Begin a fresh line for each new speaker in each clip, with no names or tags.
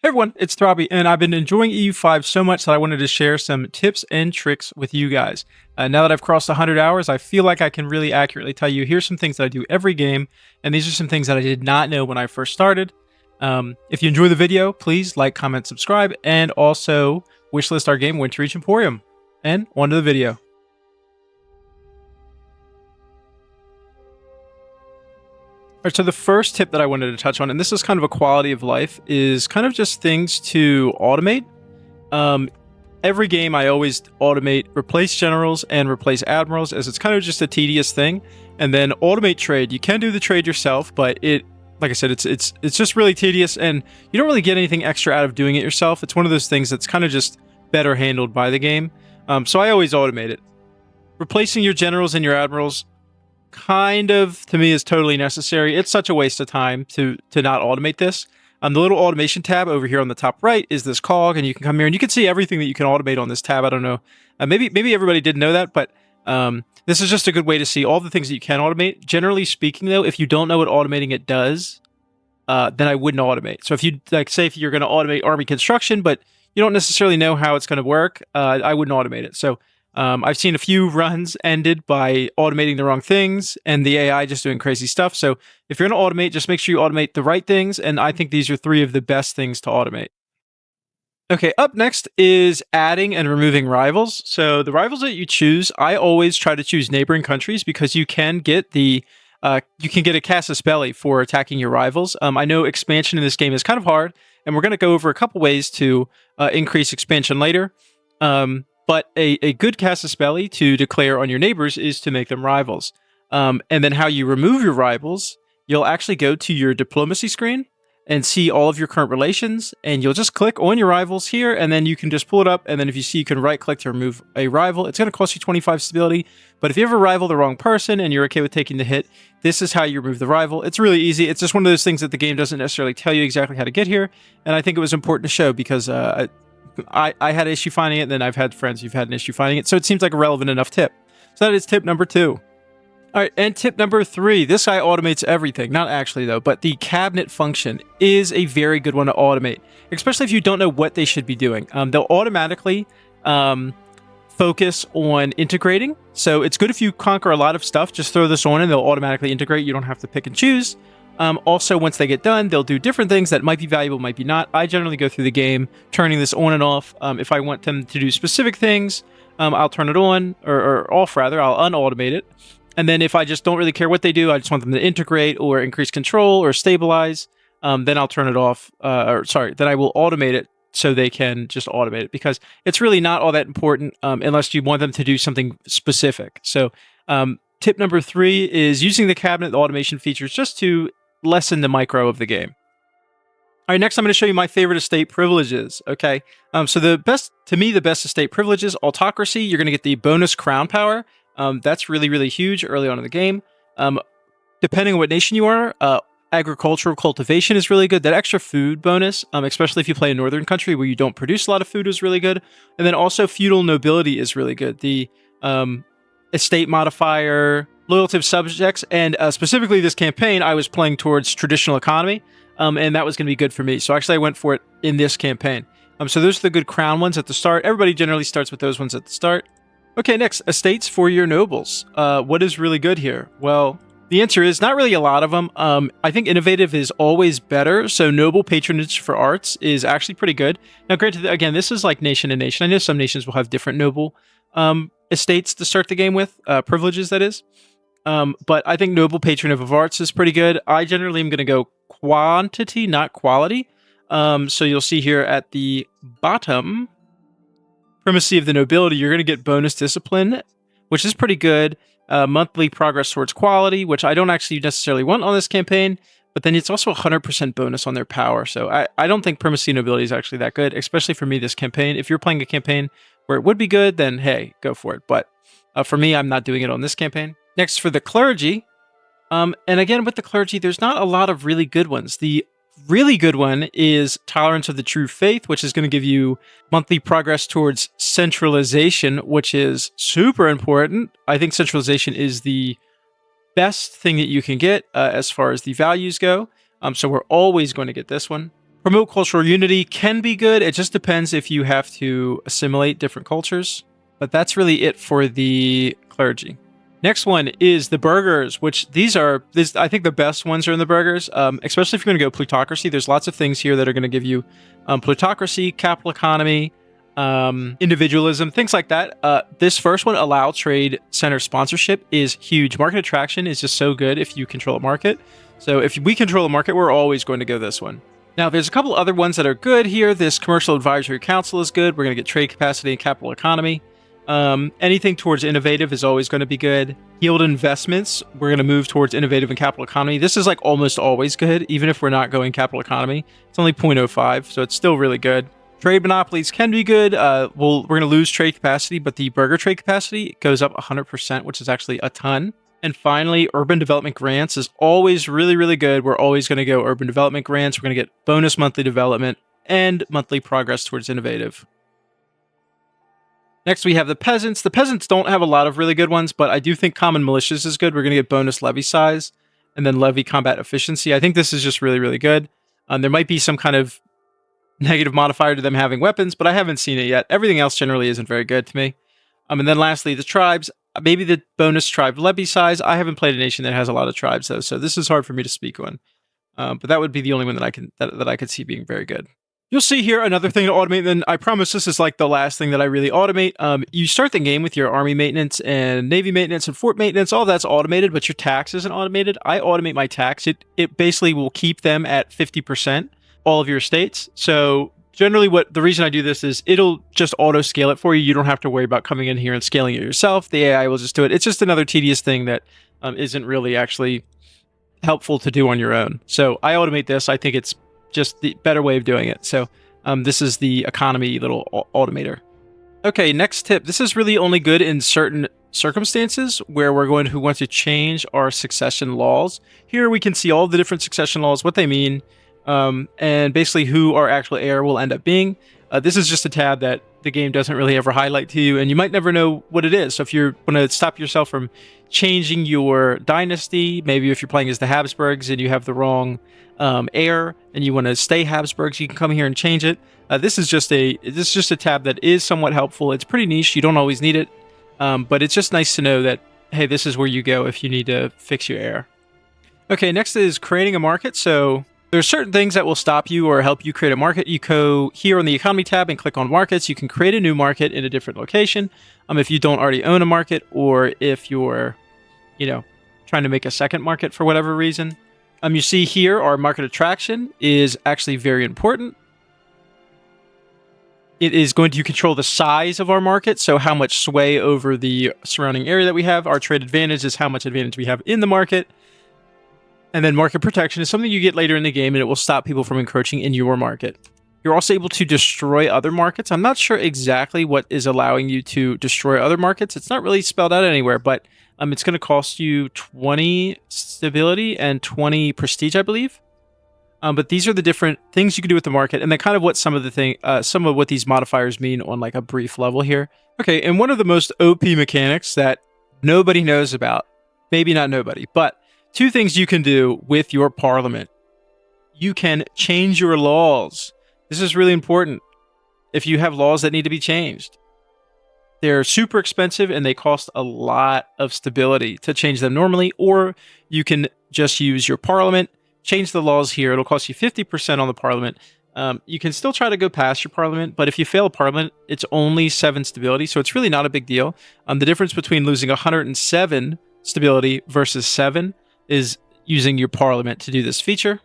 Hey everyone, it's Throbby, and I've been enjoying EU5 so much that I wanted to share some tips and tricks with you guys. Now that I've crossed 100 hours, I feel like I can really accurately tell you, here's some things that I do every game, and these are some things that I did not know when I first started. If you enjoy the video, please like, comment, subscribe, and also wishlist our game Winter Reach Emporium. And on to the video. All right, so the first tip that I wanted to touch on, and this is kind of a quality of life, is kind of just things to automate. Every game I always automate replace generals and replace admirals, as it's kind of just a tedious thing. And then automate trade. You can do the trade yourself, but like I said, it's just really tedious, and you don't really get anything extra out of doing it yourself. It's one of those things that's kind of just better handled by the game. So I always automate it. Replacing your generals and your admirals, kind of, to me, is totally necessary. It's such a waste of time to not automate this. The little automation tab over here on the top right is this cog, and you can come here and you can see everything that you can automate on this tab. I don't know, maybe everybody didn't know that, but this is just a good way to see all the things that you can automate. Generally speaking, though, if you don't know what automating it does, then I wouldn't automate. So if you, like, say if you're going to automate army construction, but you don't necessarily know how it's going to work, I wouldn't automate it. So I've seen a few runs ended by automating the wrong things and the AI just doing crazy stuff. So if you're going to automate, just make sure you automate the right things. And I think these are 3 of the best things to automate. Okay, up next is adding and removing rivals. So the rivals that you choose, I always try to choose neighboring countries, because you can get a casus belli for attacking your rivals. I know expansion in this game is kind of hard, and we're going to go over a couple ways to increase expansion later. But a good casus belli to declare on your neighbors is to make them rivals. And then how you remove your rivals, you'll actually go to your diplomacy screen and see all of your current relations, and you'll just click on your rivals here, and then you can just pull it up, and then if you see, you can right-click to remove a rival. It's going to cost you 25 stability, but if you ever rival the wrong person and you're okay with taking the hit, this is how you remove the rival. It's really easy. It's just one of those things that the game doesn't necessarily tell you exactly how to get here, and I think it was important to show, because I had an issue finding it, and then I've had friends who've had an issue finding it, so it seems like a relevant enough tip. So that is tip number 2. All right, and tip number 3, this guy automates everything. Not actually, though, but the cabinet function is a very good one to automate, especially if you don't know what they should be doing. They'll automatically focus on integrating, so it's good if you conquer a lot of stuff. Just throw this on and they'll automatically integrate. You don't have to pick and choose. Also, once they get done, they'll do different things that might be valuable, might be not. I generally go through the game turning this on and off. If I want them to do specific things, I'll turn it on, or off rather. I'll unautomate it. And then if I just don't really care what they do, I just want them to integrate or increase control or stabilize, then I'll turn it off. Then I will automate it so they can just automate it, because it's really not all that important unless you want them to do something specific. So tip number 3 is using the cabinet automation features just to lessen the micro of the game. All right, next I'm going to show you my favorite estate privileges. Okay, so the best estate privileges: autocracy. You're going to get the bonus crown power. That's really, really huge early on in the game. Depending on what nation you are, agricultural cultivation is really good. That extra food bonus, especially if you play a northern country where you don't produce a lot of food, is really good. And then also feudal nobility is really good. The estate modifier, loyalty of subjects, and specifically this campaign, I was playing towards traditional economy, and that was going to be good for me. So actually I went for it in this campaign. So those are the good crown ones at the start. Everybody generally starts with those ones at the start. Okay, next, estates for your nobles. What is really good here? Well, the answer is not really a lot of them. I think innovative is always better, so noble patronage for arts is actually pretty good. Now, granted, again, this is like nation to nation. I know some nations will have different noble estates to start the game with, privileges, that is. But I think noble patronage of arts is pretty good. I generally am going to go quantity, not quality. So you'll see here at the bottom, primacy of the nobility, you're going to get bonus discipline, which is pretty good. Monthly progress towards quality, which I don't actually necessarily want on this campaign, but then it's also 100% bonus on their power. So I don't think primacy and nobility is actually that good, especially for me this campaign. If you're playing a campaign where it would be good, then hey, go for it. But for me, I'm not doing it on this campaign. Next, for the clergy. And again, with the clergy, there's not a lot of really good ones. The really good one is Tolerance of the True Faith, which is going to give you monthly progress towards centralization, which is super important. I think centralization is the best thing that you can get as far as the values go. So we're always going to get this one. Promote cultural unity can be good. It just depends if you have to assimilate different cultures. But that's really it for the clergy. Next one is the burghers, which I think the best ones are in the burghers, especially if you're going to go plutocracy. There's lots of things here that are going to give you plutocracy, capital economy, individualism, things like that. This first one, allow trade center sponsorship, is huge. Market attraction is just so good if you control a market. So if we control a market, we're always going to go this one. Now, there's a couple other ones that are good here. This commercial advisory council is good. We're going to get trade capacity and capital economy. Anything towards innovative is always going to be good. Yield investments, we're going to move towards innovative and capital economy. This is like almost always good, even if we're not going capital economy. It's only 0.05, so it's still really good. Trade monopolies can be good. We're going to lose trade capacity, but the burger trade capacity goes up 100%, which is actually a ton. And finally, urban development grants is always really, really good. We're always going to go urban development grants. We're going to get bonus monthly development and monthly progress towards innovative. Next, we have the peasants. The peasants don't have a lot of really good ones, but I do think common militias is good. We're going to get bonus levy size and then levy combat efficiency. I think this is just really, really good. There might be some kind of negative modifier to them having weapons, but I haven't seen it yet. Everything else generally isn't very good to me. And then lastly, the tribes. Maybe the bonus tribe levy size. I haven't played a nation that has a lot of tribes, though, so this is hard for me to speak on. But that would be the only one that I could see being very good. You'll see here another thing to automate, then I promise this is like the last thing that I really automate. You start the game with your army maintenance and navy maintenance and fort maintenance. All that's automated, but your tax isn't automated. I automate my tax. It basically will keep them at 50%, all of your estates. So generally the reason I do this is it'll just auto scale it for you. You don't have to worry about coming in here and scaling it yourself. The AI will just do it. It's just another tedious thing that isn't really actually helpful to do on your own. So I automate this. I think it's just the better way of doing it. So this is the economy little automator. Okay, next tip. This is really only good in certain circumstances where we're going to want to change our succession laws. Here we can see all the different succession laws, what they mean, and basically who our actual heir will end up being. This is just a tab that the game doesn't really ever highlight to you, and you might never know what it is. So if you want to stop yourself from changing your dynasty, maybe if you're playing as the Habsburgs and you have the wrong heir and you want to stay Habsburgs, you can come here and change it. This is just a tab that is somewhat helpful. It's pretty niche. You don't always need it, but it's just nice to know that, hey, this is where you go if you need to fix your heir. Okay, next is creating a market. So there's certain things that will stop you or help you create a market. You go here on the economy tab and click on markets. You can create a new market in a different location if you don't already own a market, or if you're, trying to make a second market for whatever reason. You see here our market attraction is actually very important. It is going to control the size of our market, so how much sway over the surrounding area that we have. Our trade advantage is how much advantage we have in the market. And then market protection is something you get later in the game, and it will stop people from encroaching in your market. You're also able to destroy other markets. I'm not sure exactly what is allowing you to destroy other markets. It's not really spelled out anywhere, but it's going to cost you 20 stability and 20 prestige, I believe. But these are the different things you can do with the market, and then kind of what some of what these modifiers mean on like a brief level here. Okay, and one of the most OP mechanics that nobody knows about, maybe not nobody, but two things you can do with your parliament. You can change your laws. This is really important if you have laws that need to be changed. They're super expensive and they cost a lot of stability to change them normally, or you can just use your parliament, change the laws here. It'll cost you 50% on the parliament. You can still try to go past your parliament, but if you fail a parliament, it's only 7 stability, so it's really not a big deal. The difference between losing 107 stability versus 7 is using your parliament to do this feature.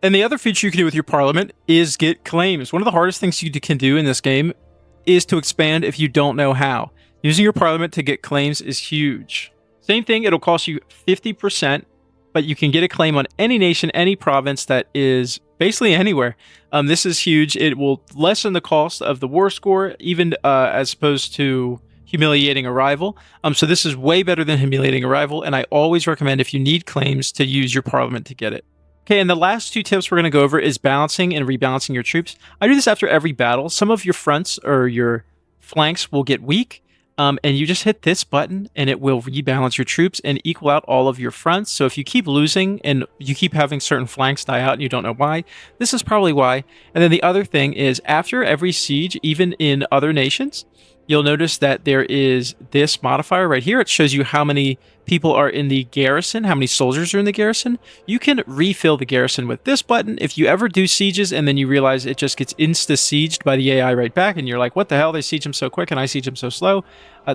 And the other feature you can do with your parliament is get claims. One of the hardest things you can do in this game is to expand if you don't know how. Using your parliament to get claims is huge. Same thing, it'll cost you 50%, but you can get a claim on any nation, any province that is basically anywhere. This is huge. It will lessen the cost of the war score, even as opposed to humiliating a rival. So this is way better than humiliating a rival, and I always recommend, if you need claims, to use your parliament to get it. Okay, and the last 2 tips we're going to go over is balancing and rebalancing your troops. I do this after every battle. Some of your fronts or your flanks will get weak, And you just hit this button and it will rebalance your troops and equal out all of your fronts. So if you keep losing and you keep having certain flanks die out and you don't know why, this is probably why. And then the other thing is, after every siege, even in other nations, you'll notice that there is this modifier right here. It shows you how many people are in the garrison, how many soldiers are in the garrison. You can refill the garrison with this button. If you ever do sieges and then you realize it just gets insta-sieged by the AI right back, and you're like, what the hell, they siege them so quick and I siege them so slow.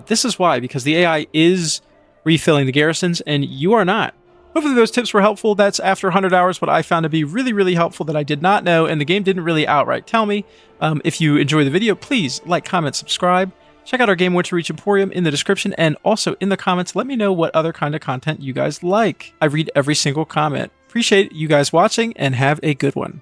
This is why, because the AI is refilling the garrisons and you are not. Hopefully those tips were helpful. That's, after 100 hours, what I found to be really, really helpful that I did not know, and the game didn't really outright tell me. If you enjoy the video, please like, comment, subscribe. Check out our Game Where to Reach Emporium in the description, and also in the comments, let me know what other kind of content you guys like. I read every single comment. Appreciate you guys watching, and have a good one.